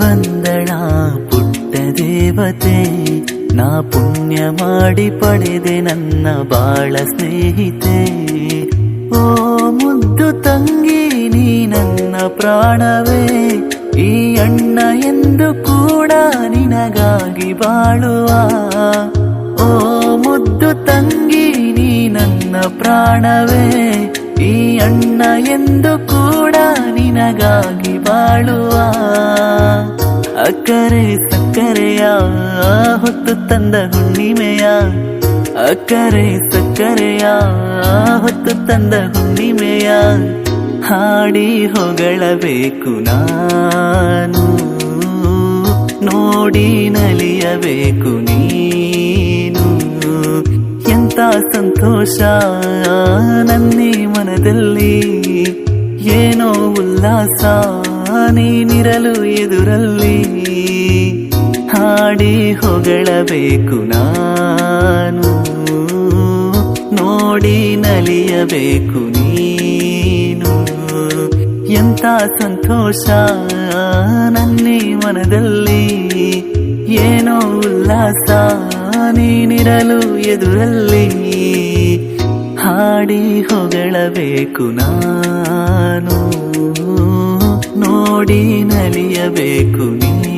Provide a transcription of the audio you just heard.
ಬಂದಳ ಪುಟ್ಟ ದೇವತೆ, ನಾ ಪುಣ್ಯ ಮಾಡಿ ಪಡೆದೆ ನನ್ನ ಬಾಳ ಸ್ನೇಹಿತೆ. ಓ ಮುದ್ದು ತಂಗಿ ನೀ ನನ್ನ ಪ್ರಾಣವೇ, ಈ ಅಣ್ಣ ಎಂದು ಕೂಡ ನಿನಗಾಗಿ ಬಾಳುವ. ಓ ಮುದ್ದು ತಂಗಿ ನೀ ನನ್ನ ಪ್ರಾಣವೇ, ಈ ಅಣ್ಣ ಎಂದು ಕೂಡ ನಿನಗಾಗಿ ಬಾಳುವ. ಅಕ್ಕರೆ ಸಕ್ಕರೆಯ ಹೊತ್ತು ತಂದ ಹುಣ್ಣಿಮೆಯ, ಅಕ್ಕರೆ ಸಕ್ಕರೆಯ ಹೊತ್ತು ತಂದ ಹುಣ್ಣಿಮೆಯ, ಹಾಡಿ ಹೊಗಳಬೇಕು ನಾನು, ನೋಡಿ ನಲಿಯಬೇಕು ನೀನು. ಎಂತ ಸಂತೋಷ ನನ್ನಿ ಮನದಲ್ಲಿ, ಏನೋ ಉಲ್ಲಾಸ ನೀನಿರಲು ಎದುರಲ್ಲಿ. ಹಾಡಿ ಹೊಗಳಬೇಕು ನಾನು, ನೋಡಿ ನಲಿಯಬೇಕು ನೀನು. ಎಂತ ಸಂತೋಷ ನನ್ನಿ ಮನದಲ್ಲಿ, ಏನೋ ಉಲ್ಲಾಸ ನೀನಿರಲು ಎದುರಲ್ಲಿ. ಹಾಡಿ ಹೊಗಳಬೇಕು ನಾನು, ನೋಡಿ ನಲಿಯಬೇಕು ನೀ.